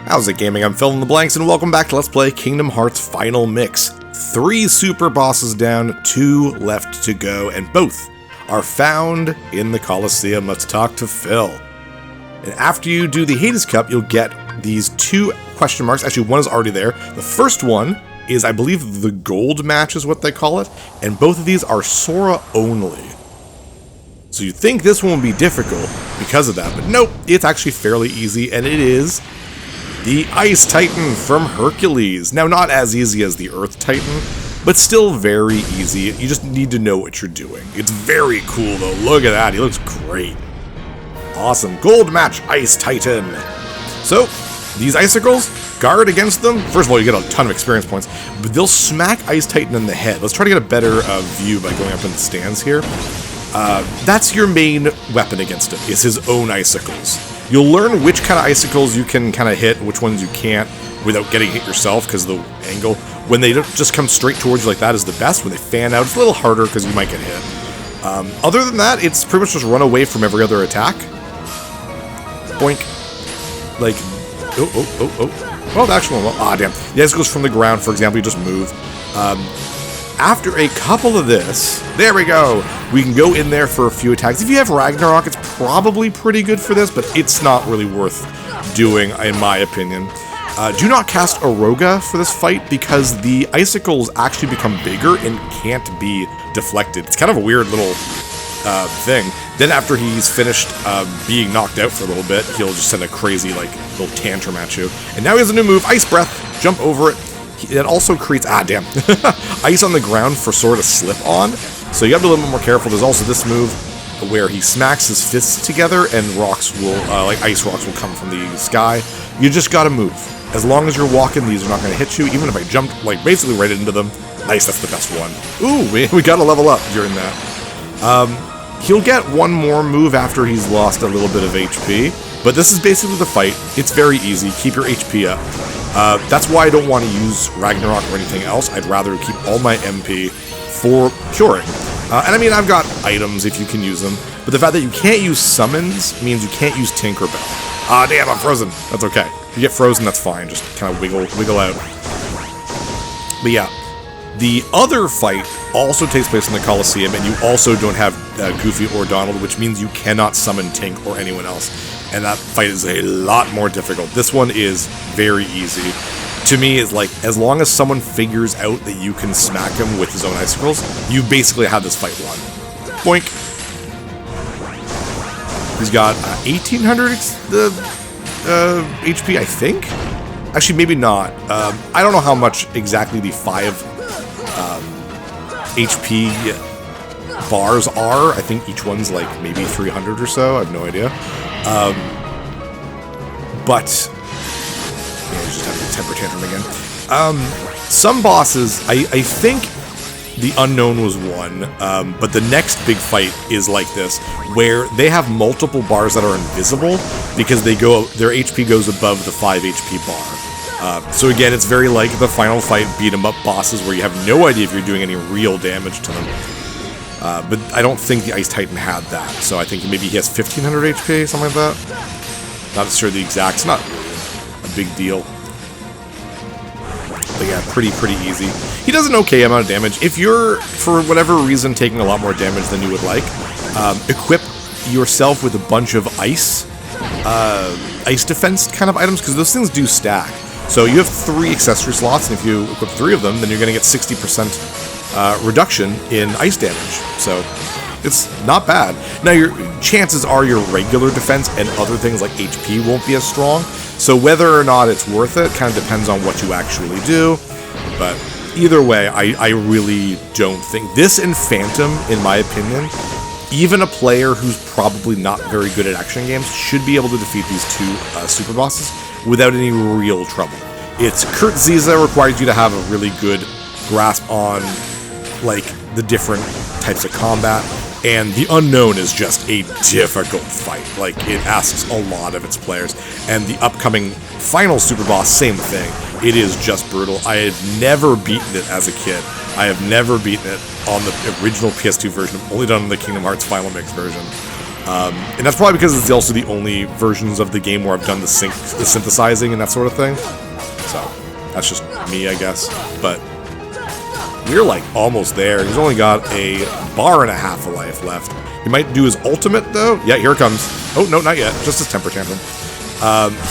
How's it, gaming? I'm Phil in the Blanks, and welcome back to Let's Play Kingdom Hearts Final Mix. 3 super bosses down, 2 left to go, and both are found in the Colosseum. Let's talk to Phil. And after you do the Hades Cup, you'll get these 2 question marks. Actually, one is already there. The first one is, I believe, the gold match is what they call it, and both of these are Sora only. So you think this one will be difficult because of that, but nope, it's actually fairly easy, and it is the Ice Titan from Hercules. Now, not as easy as the Earth Titan, but still very easy. You just need to know what you're doing. It's very cool, though. Look at that. He looks great. Awesome. Gold match, Ice Titan. So, these icicles, guard against them. First of all, you get a ton of experience points, but they'll smack Ice Titan in the head. Let's try to get a better view by going up in the stands here. That's your main weapon against him, is his own icicles. You'll learn which kind of icicles you can kind of hit and which ones you can't without getting hit yourself, because the angle, when they don't just come straight towards you like that, is the best. When they fan out, it's a little harder because you might get hit. Other than that, it's pretty much just run away from every other attack. Boink. Like, well, the actual one, damn. The icicles from the ground, for example, you just move. After a couple of this, there we go, we can go in there for a few attacks. If you have Ragnarok, it's probably pretty good for this, but it's not really worth doing, in my opinion. Do not cast Aroga for this fight, because the icicles actually become bigger and can't be deflected. It's kind of a weird little thing. Then after he's finished being knocked out for a little bit, he'll just send a crazy, like, little tantrum at you. And now he has a new move, Ice Breath. Jump over it. It also creates, ice on the ground for Sora to slip on, so you have to be a little bit more careful. There's also this move where he smacks his fists together and rocks will, like ice rocks will come from the sky. You just gotta move. As long as you're walking, these are not gonna hit you, even if I jumped, like, basically right into them. Nice, that's the best one. Ooh, we gotta level up during that. He'll get one more move after he's lost a little bit of HP, but this is basically the fight. It's very easy. Keep your HP up. That's why I don't want to use Ragnarok or anything else. I'd rather keep all my MP for curing. And I mean, I've got items if you can use them, but the fact that you can't use summons means you can't use Tinkerbell. Damn, I'm frozen. That's okay. If you get frozen, that's fine. Just kind of wiggle out. But yeah, the other fight also takes place in the Colosseum, and you also don't have Goofy or Donald, which means you cannot summon Tink or anyone else. And that fight is a lot more difficult. This one is very easy. To me, it's like, as long as someone figures out that you can smack him with his own icicles, you basically have this fight won. Boink. He's got 1,800 HP, I think? Actually, maybe not. I don't know how much exactly the 5 HP bars are. I think each one's like maybe 300 or so. I have no idea. But yeah, just have the temper tantrum again. Some bosses, I think the Unknown was one, but the next big fight is like this, where they have multiple bars that are invisible because their HP goes above the 5 HP bar. So again, it's very like the final fight beat 'em up bosses where you have no idea if you're doing any real damage to them. But I don't think the Ice Titan had that, so I think maybe he has 1,500 HP, something like that. Not sure the exact, it's not really a big deal. But yeah, pretty easy. He does an okay amount of damage. If you're, for whatever reason, taking a lot more damage than you would like, equip yourself with a bunch of ice defense kind of items, because those things do stack. So you have 3 accessory slots, and if you equip 3 of them, then you're going to get 60% reduction in ice damage, so it's not bad. Now, your chances are your regular defense and other things like HP won't be as strong, so whether or not it's worth it kind of depends on what you actually do, but either way, I really don't think this in Phantom, in my opinion, even a player who's probably not very good at action games should be able to defeat these 2 super bosses without any real trouble. It's Kurt Ziza requires you to have a really good grasp on, like, the different types of combat, and the Unknown is just a difficult fight. Like, it asks a lot of its players, and the upcoming final super boss, same thing. It is just brutal. I have never beaten it as a kid. I have never beaten it on the original PS2 version. I've only done the Kingdom Hearts Final Mix version. And that's probably because it's also the only versions of the game where I've done the synthesizing and that sort of thing. So, that's just me, I guess. But we're like almost there. He's only got a bar and a half of life left. He might do his ultimate, though. Yeah, here it comes. Oh, no, not yet. Just his temper tantrum.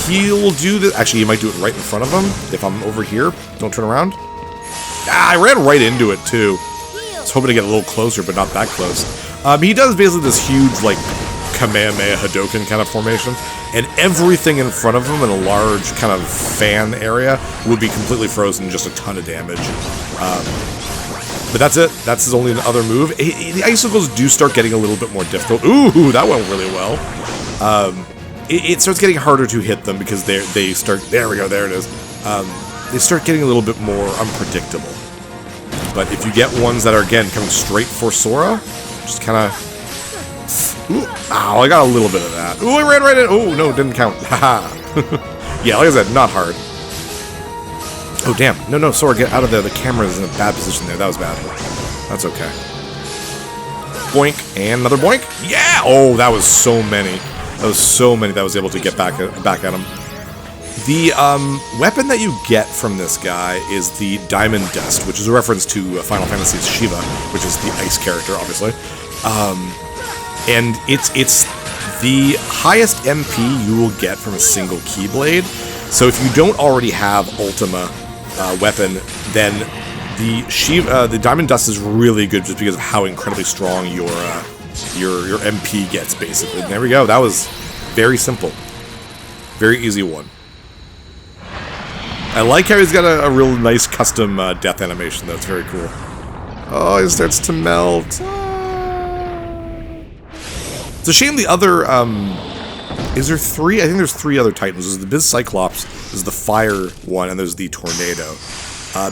He'll do this. Actually, he might do it right in front of him. If I'm over here, don't turn around. Ah, I ran right into it, too. I was hoping to get a little closer, but not that close. He does basically this huge, like, Kamehameha Hadoken kind of formation. And everything in front of him in a large kind of fan area would be completely frozen, just a ton of damage. But that's it. That's his only other move. The icicles do start getting a little bit more difficult. Ooh, that went really well. It starts getting harder to hit them because they start... There we go, there it is. They start getting a little bit more unpredictable. But if you get ones that are, again, coming straight for Sora, just kind of... Ooh, ow, I got a little bit of that. Ooh, I ran right in. Oh, no, it didn't count. Haha. Yeah, like I said, not hard. Oh, damn. No, Sora, get out of there. The camera's in a bad position there. That was bad. That's okay. Boink, and another boink. Yeah! Oh, that was so many. That was so many that I was able to get back at him. The weapon that you get from this guy is the Diamond Dust, which is a reference to Final Fantasy's Shiva, which is the ice character, obviously. And it's the highest MP you will get from a single Keyblade. So if you don't already have Ultima weapon, then the Diamond Dust is really good just because of how incredibly strong your MP gets, basically. And there we go. That was very simple. Very easy one. I like how he's got a real nice custom death animation, though. It's very cool. Oh, he starts to melt. It's a shame the other, is there three? I think there's three other Titans. There's the Biz Cyclops, there's the Fire one, and there's the Tornado.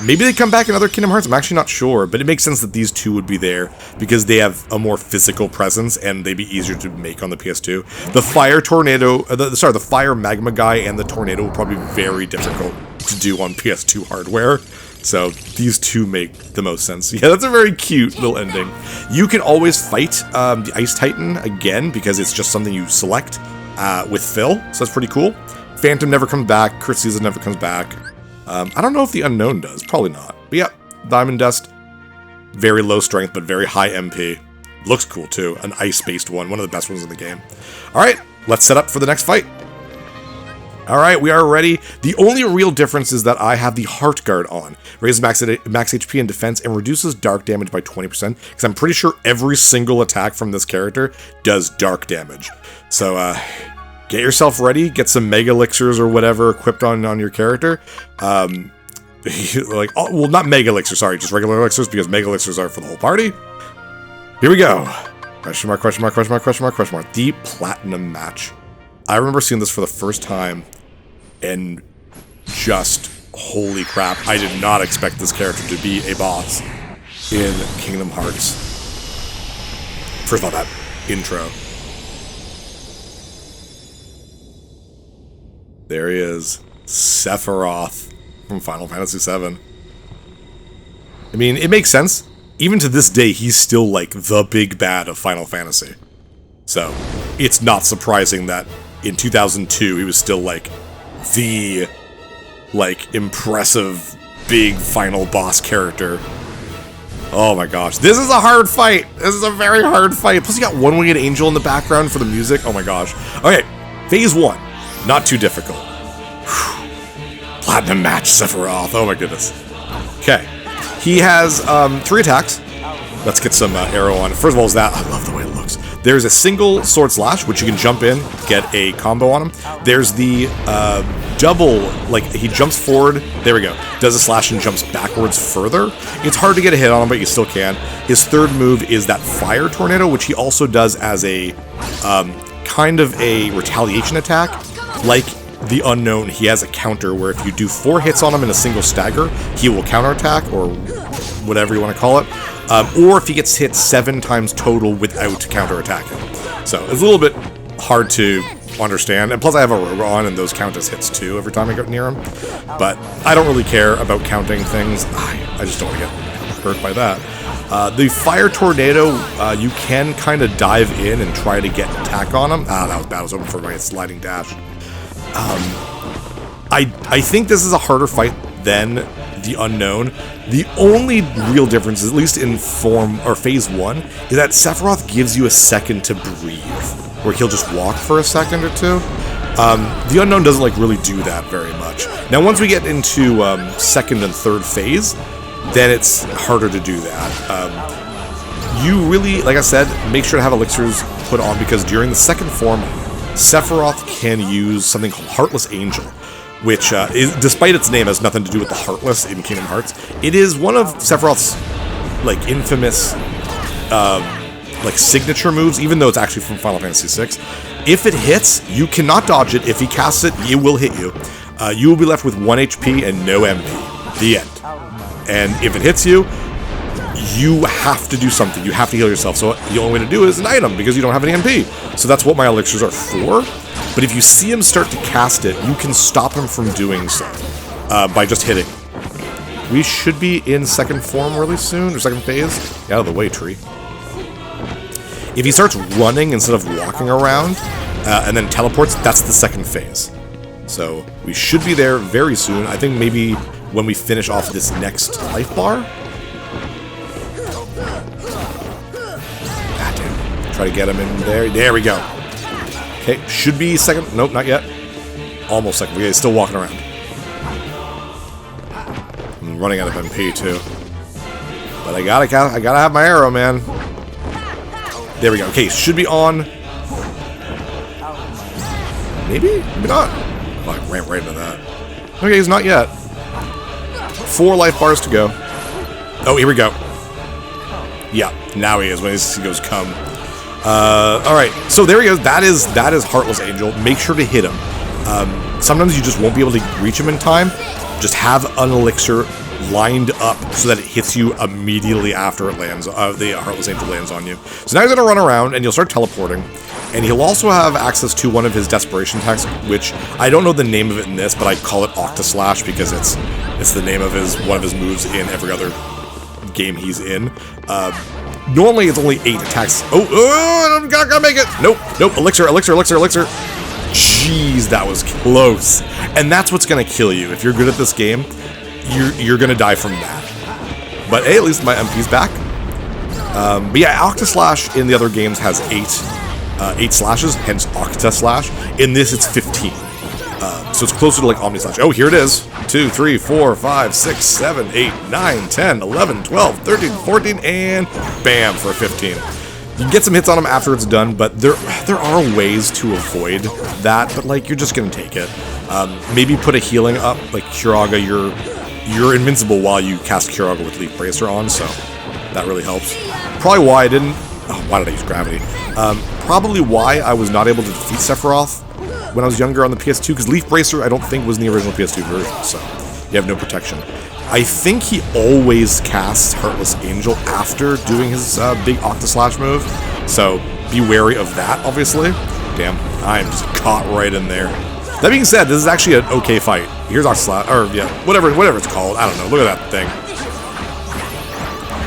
Maybe they come back in other Kingdom Hearts, I'm actually not sure, but it makes sense that these two would be there, because they have a more physical presence, and they'd be easier to make on the PS2. The Fire Tornado, the Fire Magma guy and the Tornado will probably be very difficult to do on PS2 hardware. So these two make the most sense. Yeah, that's a very cute little ending. You can always fight the Ice Titan again, because it's just something you select with Phil, so that's pretty cool. Phantom never comes back, Kurt Caesar never comes back. I don't know if the Unknown does, probably not. But yeah, Diamond Dust, very low strength, but very high MP. Looks cool too, an ice-based one of the best ones in the game. Alright, let's set up for the next fight. Alright, we are ready. The only real difference is that I have the Heart Guard on. Raises max HP and defense and reduces dark damage by 20%, because I'm pretty sure every single attack from this character does dark damage. So, get yourself ready, get some Mega Elixirs or whatever equipped on your character. Like, oh, well, not Mega Elixir, sorry, just regular Elixirs, because Mega Elixirs are for the whole party. Here we go. Question mark, question mark, question mark, question mark, question mark. The Platinum Match. I remember seeing this for the first time, and just, holy crap, I did not expect this character to be a boss in Kingdom Hearts. First of all, that intro. There he is, Sephiroth from Final Fantasy VII. I mean, it makes sense. Even to this day, he's still, like, the big bad of Final Fantasy. So, it's not surprising that in 2002, he was still, like, the, like, impressive, big final boss character. Oh my gosh. This is a hard fight! This is a very hard fight! Plus, you got One Winged Angel in the background for the music. Oh my gosh. Okay, Phase 1. Not too difficult. Whew. Platinum Match, Sephiroth. Oh my goodness. Okay. He has 3 attacks. Let's get some arrow on. First of all, is that I love the way it looks. There's a single sword slash, which you can jump in, get a combo on him. There's the double, like he jumps forward. There we go. Does a slash and jumps backwards further. It's hard to get a hit on him, but you still can. His third move is that Fire Tornado, which he also does as a kind of a retaliation attack. Like the Unknown, he has a counter where if you do 4 hits on him in a single stagger, he will counterattack, or whatever you want to call it. Or if he gets hit 7 times total without counterattacking. So it's a little bit hard to understand. And plus I have a Rogue on, and those count as hits too every time I get near him. But I don't really care about counting things. I just don't want to get hurt by that. The Fire Tornado, you can kind of dive in and try to get an attack on him. Ah, that was bad. I was hoping for my sliding dash. I think this is a harder fight than the Unknown. The only real difference, at least in form or phase 1, is that Sephiroth gives you a second to breathe, where he'll just walk for a second or two. The Unknown doesn't like really do that very much. Now, once we get into second and third phase, then it's harder to do that. You really, like I said, make sure to have elixirs put on, because during the second form, Sephiroth can use something called Heartless Angel, which, despite its name, has nothing to do with the Heartless in Kingdom Hearts. It is one of Sephiroth's, like, infamous, like, signature moves, even though it's actually from Final Fantasy VI. If it hits, you cannot dodge it. If he casts it, it will hit you. You will be left with 1 HP and no MP. The end. And if it hits you, you have to do something. You have to heal yourself. So the only way to do it is an item, because you don't have any MP. So that's what my elixirs are for. But if you see him start to cast it, you can stop him from doing so by just hitting. We should be in second form really soon, or second phase. Get out of the way, tree. If he starts running instead of walking around, and then teleports, that's the second phase. So we should be there very soon. I think maybe when we finish off this next life bar. God damn. Try to get him in there. There we go. Okay, should be second. Nope, not yet. Almost second. He's still walking around. I'm running out of MP too. But I gotta have my arrow, man. There we go. Okay, should be on. Maybe? Maybe not. Oh, I ran right into that. Okay, he's not yet. 4 life bars to go. Oh, here we go. Yeah, now he is when he goes come. Alright, so there he goes. That is Heartless Angel. Make sure to hit him. Sometimes you just won't be able to reach him in time. Just have an elixir lined up so that it hits you immediately after it lands, the Heartless Angel lands on you. So now he's going to run around, and you'll start teleporting. And he'll also have access to one of his desperation attacks, which I don't know the name of it in this, but I call it Octaslash because it's the name of one of his moves in every other game he's in. Normally it's only 8 attacks. Oh, I'm gonna make it. Nope. Elixir. Jeez, that was close. And that's what's gonna kill you. If you're good at this game, you're gonna die from that. But hey, at least my MP's back. But yeah, Octaslash in the other games has 8 slashes, hence Octaslash. In this, it's 15. So it's closer to like Omnislash. Oh, here it is. 2, 3, 4, 5, 6, 7, 8, 9, 10, 11, 12, 13, 14, and bam for 15. You can get some hits on him after it's done, but there are ways to avoid that, but like you're just gonna take it. Maybe put a healing up, like Curaga, you're invincible while you cast Curaga with Leaf Bracer on, so that really helps. Probably why I didn't... Oh, why did I use Gravity? Probably why I was not able to defeat Sephiroth when I was younger on the PS2, because Leaf Bracer I don't think was in the original PS2 version, so you have no protection. I think he always casts Heartless Angel after doing his big Octaslash move, so be wary of that, obviously. Damn, I am just caught right in there. That being said, this is actually an okay fight. Here's Octaslash, or yeah, whatever it's called. I don't know. Look at that thing.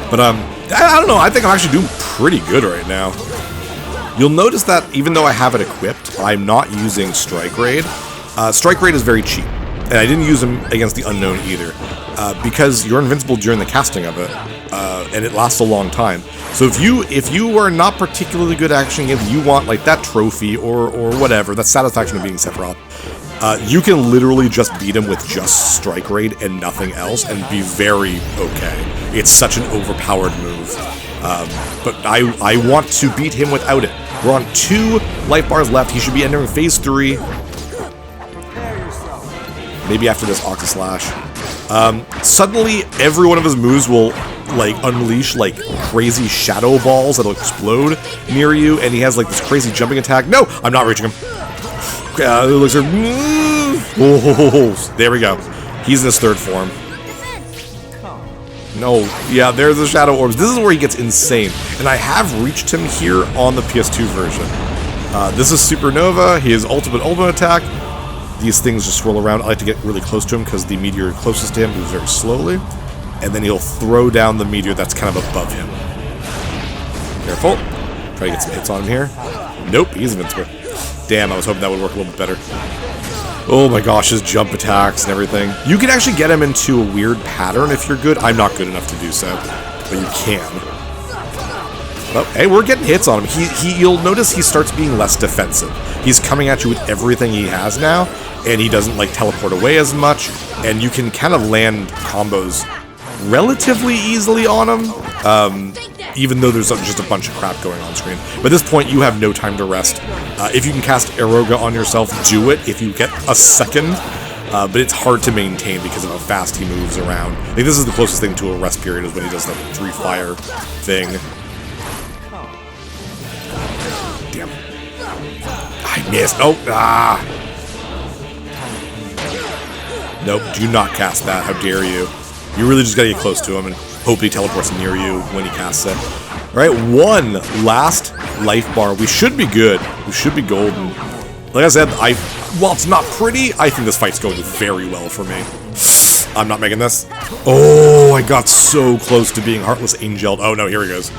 But I don't know. I think I'm actually doing pretty good right now. You'll notice that even though I have it equipped, I'm not using Strike Raid. Strike Raid is very cheap, and I didn't use him against the Unknown either, because you're invincible during the casting of it, and it lasts a long time. So if you are not particularly good at action games, you want like that trophy or whatever, that satisfaction of being Sephiroth, you can literally just beat him with just Strike Raid and nothing else, and be very okay. It's such an overpowered move. But I want to beat him without it. We're on 2 life bars left. He should be entering phase 3. Maybe after this Octaslash. Suddenly, every one of his moves will like unleash like crazy shadow balls that'll explode near you, and he has like this crazy jumping attack. No, I'm not reaching him. It looks like, oh, there we go. He's in his 3rd form. No, yeah, there's the Shadow Orbs. This is where he gets insane. And I have reached him here on the PS2 version. This is Supernova, his ultimate attack. These things just swirl around. I like to get really close to him because the meteor closest to him moves very slowly. and then he'll throw down the meteor that's kind of above him. Careful. Try to get some hits on him here. Nope, he's invincible. Damn, I was hoping that would work a little bit better. Oh my gosh, his jump attacks and everything. You can actually get him into a weird pattern if you're good. I'm not good enough to do so, but you can. Oh, hey, we're getting hits on him. You'll notice he starts being less defensive. He's coming at you with everything he has now, and he doesn't like teleport away as much, and you can kind of land combos relatively easily on him, even though there's just a bunch of crap going on screen. But at this point, you have no time to rest. If you can cast Eroga on yourself, do it if you get a second, but it's hard to maintain because of how fast he moves around. I think this is the closest thing to a rest period is when he does the 3-fire thing. Damn. I missed. Oh, ah. Nope, do not cast that. How dare you. You really just gotta get close to him and hope he teleports near you when he casts it. Alright, one last life bar. We should be good. We should be golden. Like I said, while it's not pretty, I think this fight's going very well for me. I'm not making this. Oh, I got so close to being Heartless Angeled. Oh no, here he goes.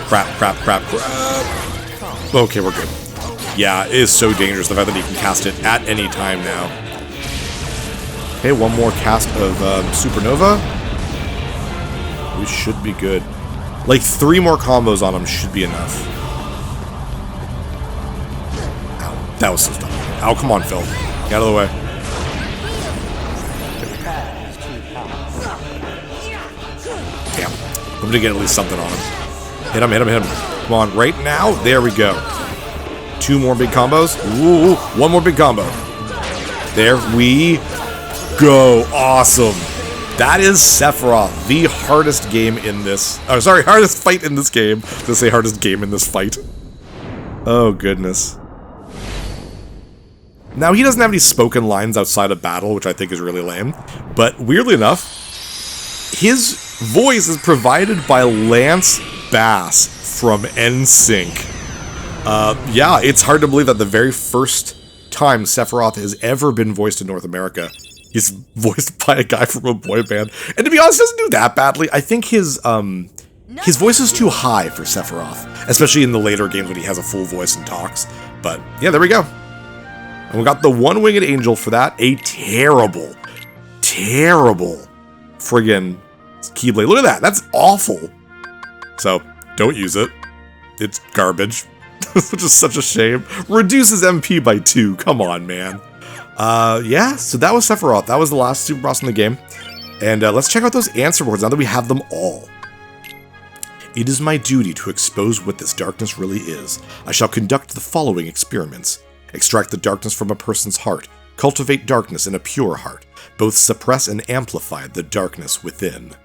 Crap, crap, crap, crap. Okay, we're good. Yeah, it is so dangerous, the fact that he can cast it at any time now. Okay, one more cast of Supernova. We should be good. Like 3 more combos on him should be enough. Ow, that was so dumb. Ow, come on, Phil. Get out of the way. Damn. I'm gonna get at least something on him. Hit him, hit him, hit him. Come on, right now. There we go. 2 more big combos. Ooh, 1 more big combo. There we go. Awesome. That is Sephiroth, the hardest game in this... Oh, sorry, hardest fight in this game. I was gonna say hardest game in this fight. Oh, goodness. Now, he doesn't have any spoken lines outside of battle, which I think is really lame. But, weirdly enough, his voice is provided by Lance Bass from NSYNC. Yeah, it's hard to believe that the very first time Sephiroth has ever been voiced in North America, he's voiced by a guy from a boy band. And to be honest, he doesn't do that badly. I think his voice is too high for Sephiroth, especially in the later games when he has a full voice and talks. But, yeah, there we go. And we got the one-winged angel for that. A terrible, terrible friggin' Keyblade. Look at that. That's awful. So, don't use it. It's garbage. Which is such a shame. Reduces MP by 2. Come on, man. Yeah, so that was Sephiroth. That was the last super boss in the game. And let's check out those answer boards now that we have them all. It is my duty to expose what this darkness really is. I shall conduct the following experiments. Extract the darkness from a person's heart. Cultivate darkness in a pure heart. Both suppress and amplify the darkness within.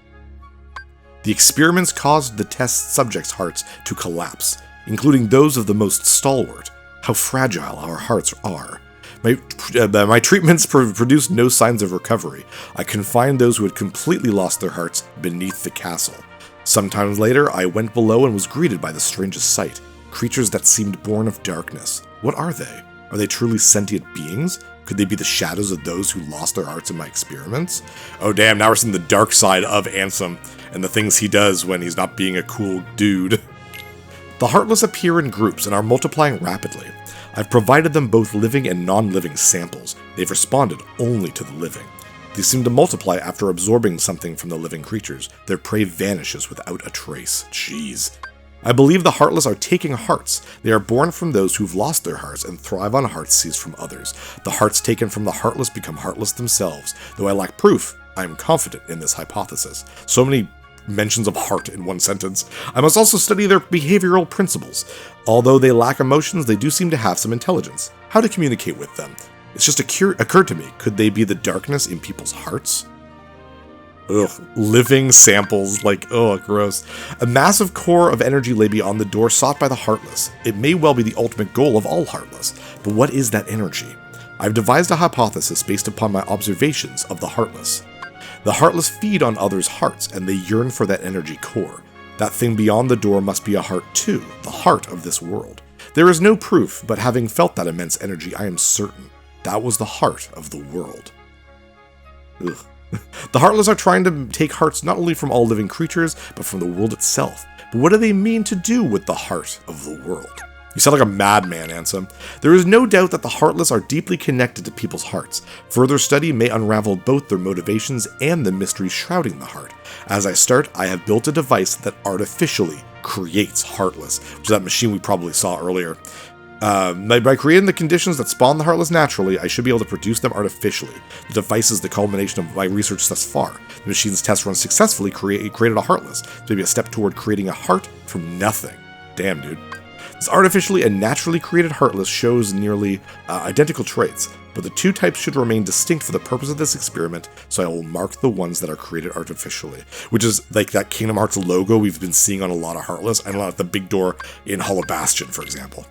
The experiments caused the test subjects' hearts to collapse, including those of the most stalwart. How fragile our hearts are. My treatments produced no signs of recovery. I confined those who had completely lost their hearts beneath the castle. Sometime later, I went below and was greeted by the strangest sight. Creatures that seemed born of darkness. What are they? Are they truly sentient beings? Could they be the shadows of those who lost their hearts in my experiments? Oh damn, now we're seeing the dark side of Ansem, and the things he does when he's not being a cool dude. The Heartless appear in groups and are multiplying rapidly. I've provided them both living and non-living samples. They've responded only to the living. They seem to multiply after absorbing something from the living creatures. Their prey vanishes without a trace. Jeez. I believe the Heartless are taking hearts. They are born from those who've lost their hearts and thrive on hearts seized from others. The hearts taken from the Heartless become heartless themselves. Though I lack proof, I am confident in this hypothesis. So many mentions of heart in one sentence. I must also study their behavioral principles. Although they lack emotions, they do seem to have some intelligence. How to communicate with them. It's just occurred to me, could they be the darkness in people's hearts? Ugh, living samples, like, oh, gross. A massive core of energy lay beyond the door sought by the Heartless. It may well be the ultimate goal of all Heartless, but what is that energy? I've devised a hypothesis based upon my observations of the Heartless. The Heartless feed on others' hearts, and they yearn for that energy core. That thing beyond the door must be a heart too, the heart of this world. There is no proof, but having felt that immense energy, I am certain that was the heart of the world. Ugh. The Heartless are trying to take hearts not only from all living creatures, but from the world itself. But what do they mean to do with the heart of the world? You sound like a madman, Ansem. There is no doubt that the Heartless are deeply connected to people's hearts. Further study may unravel both their motivations and the mystery shrouding the heart. As I start, I have built a device that artificially creates Heartless, which is that machine we probably saw earlier. By creating the conditions that spawn the Heartless naturally, I should be able to produce them artificially. The device is the culmination of my research thus far. The machine's test run successfully created a Heartless, maybe a step toward creating a heart from nothing. Damn, dude. This artificially and naturally created Heartless shows nearly identical traits, but the two types should remain distinct for the purpose of this experiment, so I will mark the ones that are created artificially. Which is like that Kingdom Hearts logo we've been seeing on a lot of Heartless, and a lot of the big door in Hollow Bastion, for example.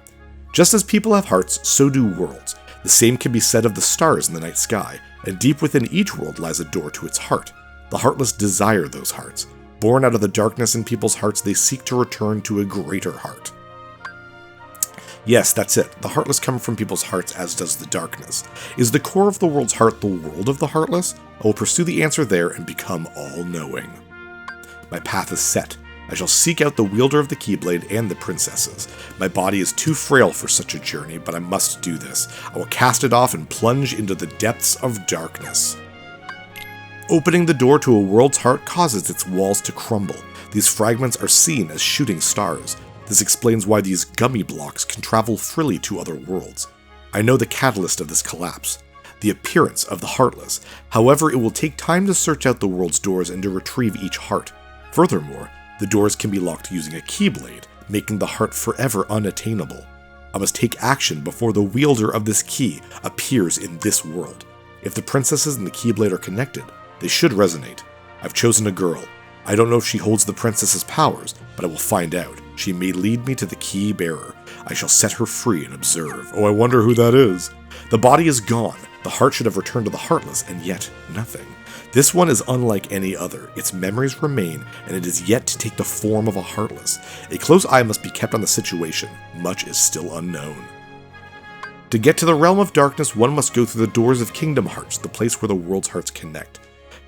Just as people have hearts, so do worlds. The same can be said of the stars in the night sky, and deep within each world lies a door to its heart. The Heartless desire those hearts. Born out of the darkness in people's hearts, they seek to return to a greater heart. Yes, that's it. The Heartless come from people's hearts, as does the darkness. Is the core of the world's heart the world of the Heartless? I will pursue the answer there and become all-knowing. My path is set. I shall seek out the wielder of the Keyblade and the princesses. My body is too frail for such a journey, but I must do this. I will cast it off and plunge into the depths of darkness. Opening the door to a world's heart causes its walls to crumble. These fragments are seen as shooting stars. This explains why these gummy blocks can travel freely to other worlds. I know the catalyst of this collapse, the appearance of the Heartless. However, it will take time to search out the world's doors and to retrieve each heart. Furthermore, the doors can be locked using a Keyblade, making the heart forever unattainable. I must take action before the wielder of this key appears in this world. If the princesses and the Keyblade are connected, they should resonate. I've chosen a girl. I don't know if she holds the princess's powers, but I will find out. She may lead me to the key bearer. I shall set her free and observe. Oh, I wonder who that is. The body is gone. The heart should have returned to the Heartless, and yet nothing. This one is unlike any other. Its memories remain, and it is yet to take the form of a Heartless. A close eye must be kept on the situation. Much is still unknown. To get to the realm of darkness, one must go through the doors of Kingdom Hearts, the place where the world's hearts connect.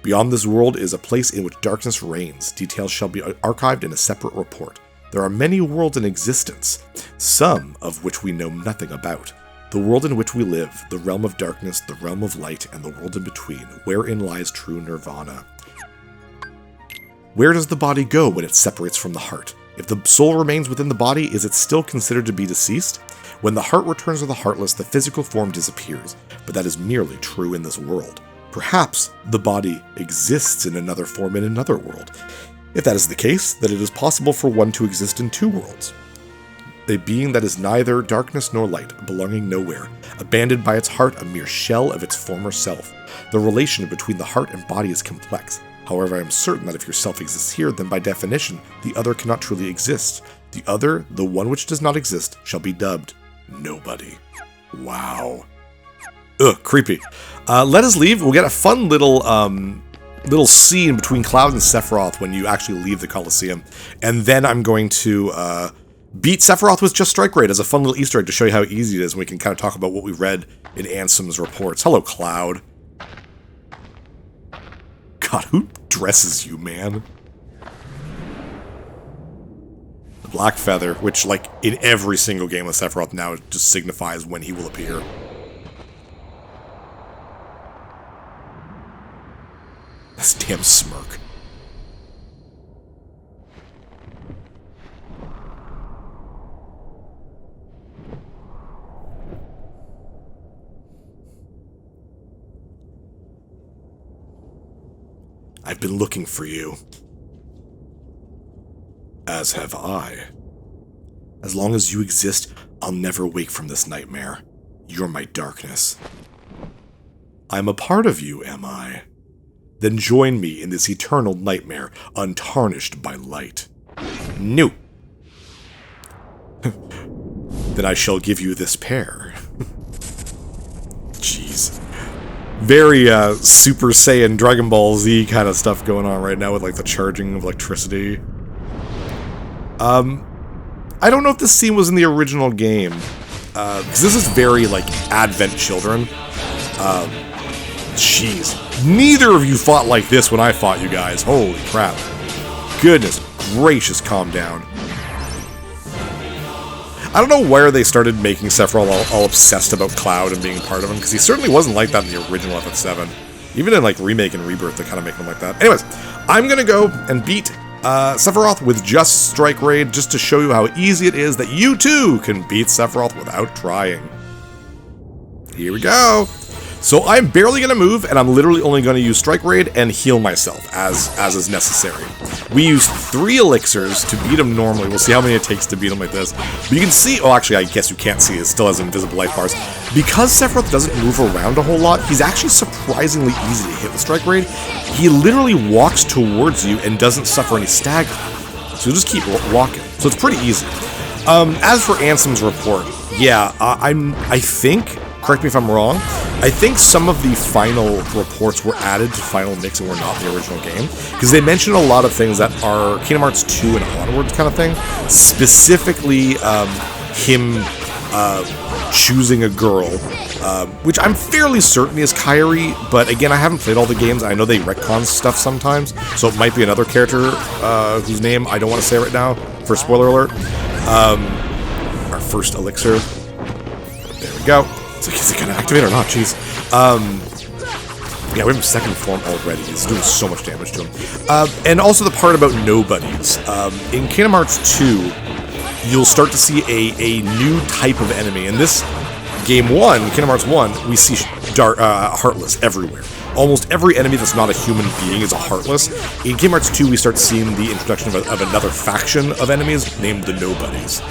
Beyond this world is a place in which darkness reigns. Details shall be archived in a separate report. There are many worlds in existence, some of which we know nothing about. The world in which we live, the realm of darkness, the realm of light, and the world in between, wherein lies true nirvana. Where does the body go when it separates from the heart? If the soul remains within the body, is it still considered to be deceased? When the heart returns to the Heartless, the physical form disappears, but that is merely true in this world. Perhaps the body exists in another form in another world. If that is the case, then it is possible for one to exist in two worlds. A being that is neither darkness nor light, belonging nowhere, abandoned by its heart, a mere shell of its former self. The relation between the heart and body is complex. However, I am certain that if your self exists here, then by definition, the other cannot truly exist. The other, the one which does not exist, shall be dubbed nobody. Wow. Ugh, creepy. Let us leave. We'll get a fun little scene between Cloud and Sephiroth when you actually leave the Colosseum. And then I'm going to beat Sephiroth with just Strike Raid as a fun little Easter egg to show you how easy it is, and we can kind of talk about what we read in Ansem's reports. Hello, Cloud. God, who dresses you, man? The Black Feather, which, like, in every single game with Sephiroth now, just signifies when he will appear. This damn smirk. I've been looking for you. As have I. As long as you exist, I'll never wake from this nightmare. You're my darkness. I'm a part of you, am I? Then join me in this eternal nightmare, untarnished by light. No. Then I shall give you this pair. Jeez. Very Super Saiyan Dragon Ball Z kind of stuff going on right now with like the charging of electricity. I don't know if this scene was in the original game, because this is very like Advent Children. Jeez. Neither of you fought like this when I fought you guys. Holy crap. Goodness gracious, calm down. I don't know where they started making Sephiroth all obsessed about Cloud and being part of him, because he certainly wasn't like that in the original FF7. Even in like Remake and Rebirth, they kind of make him like that. Anyways, I'm gonna go and beat Sephiroth with just Strike Raid, just to show you how easy it is that you too can beat Sephiroth without trying. Here we go. So I'm barely going to move, and I'm literally only going to use Strike Raid and heal myself as is necessary. We use 3 elixirs to beat him normally. We'll see how many it takes to beat him like this. But you can see, oh actually I guess you can't see, it still has invisible life bars. Because Sephiroth doesn't move around a whole lot, he's actually surprisingly easy to hit with Strike Raid. He literally walks towards you and doesn't suffer any stagger. So you'll just keep walking. So it's pretty easy. As for Ansem's report, yeah, I think, correct me if I'm wrong, I think some of the final reports were added to Final Mix and were not the original game, because they mentioned a lot of things that are Kingdom Hearts 2 and onwards kind of thing, specifically him choosing a girl, which I'm fairly certain is Kairi, but again, I haven't played all the games. I know they retcon stuff sometimes, so it might be another character whose name I don't want to say right now, for spoiler alert. Our first elixir. There we go. Is it gonna activate or not? Jeez. Yeah, we have second form already. It's doing so much damage to him. And also the part about nobodies. In Kingdom Hearts 2, you'll start to see a new type of enemy. In this game 1, Kingdom Hearts 1, we see Heartless everywhere. Almost every enemy that's not a human being is a Heartless. In Kingdom Hearts 2, we start seeing the introduction of another faction of enemies named the Nobodies.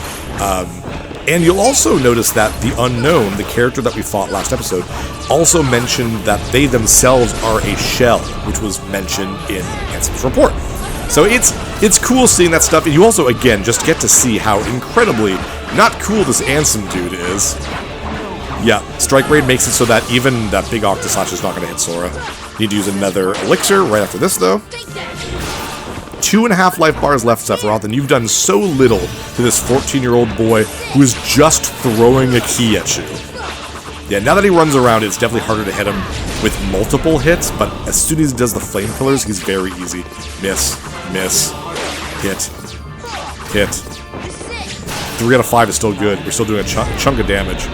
And you'll also notice that the Unknown, the character that we fought last episode, also mentioned that they themselves are a shell, which was mentioned in Ansem's report. So it's cool seeing that stuff, and you also, again, just get to see how incredibly not cool this Ansem dude is. Yeah, Strike Raid makes it so that even that big Octosatch is not going to hit Sora. Need to use another elixir right after this, though. 2.5 life bars left, Sephiroth, and you've done so little to this 14-year-old boy who is just throwing a key at you. Yeah, now that he runs around, it's definitely harder to hit him with multiple hits, but as soon as he does the flame pillars, he's very easy. Miss, miss, hit, hit. 3 out of 5 is still good. We're still doing a chunk of damage.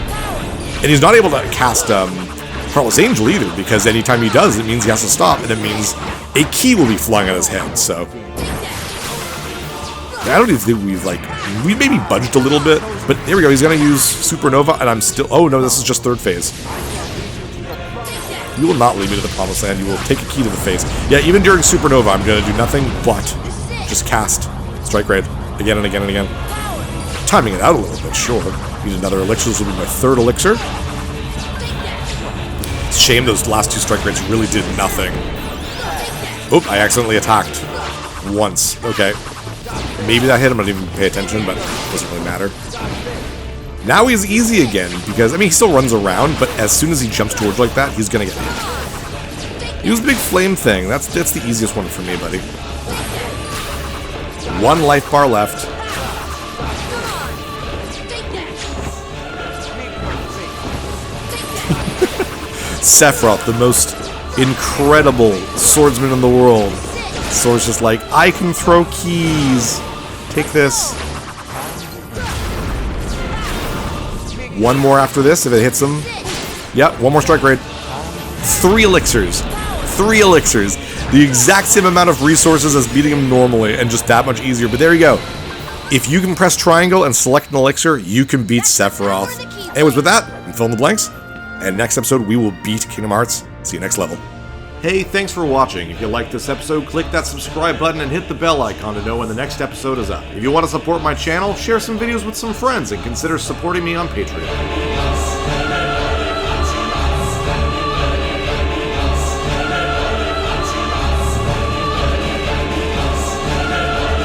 And he's not able to cast Heartless Angel either, because anytime he does, it means he has to stop, and it means a key will be flung at his head, so... I don't even think we maybe budged a little bit, but there we go, he's gonna use Supernova, and I'm still... Oh no, this is just 3rd phase. You will not lead me to the promised land, you will take a key to the face. Yeah, even during Supernova, I'm gonna do nothing but just cast Strike Raid again and again and again. Timing it out a little bit, sure. Need another elixir, this will be my 3rd elixir. It's a shame those last 2 Strike Raids really did nothing. Oop, I accidentally attacked. Once. Okay. Maybe that hit him, I didn't even pay attention, but it doesn't really matter. Now he's easy again, because, I mean, he still runs around, but as soon as he jumps towards like that, he's gonna get hit. Use the big flame thing. That's the easiest one for me, buddy. 1 life bar left. Sephiroth, the most incredible swordsman in the world. Sora's just like, I can throw keys. Take this. 1 more after this, if it hits him. Yep, 1 more Strike Raid. 3 elixirs. 3 elixirs. The exact same amount of resources as beating him normally, and just that much easier. But there you go. If you can press triangle and select an elixir, you can beat Sephiroth. Anyways, with that, I'm filling the blanks. And next episode, we will beat Kingdom Hearts. See you next level. Hey, thanks for watching. If you liked this episode, click that subscribe button and hit the bell icon to know when the next episode is up. If you want to support my channel, share some videos with some friends and consider supporting me on Patreon.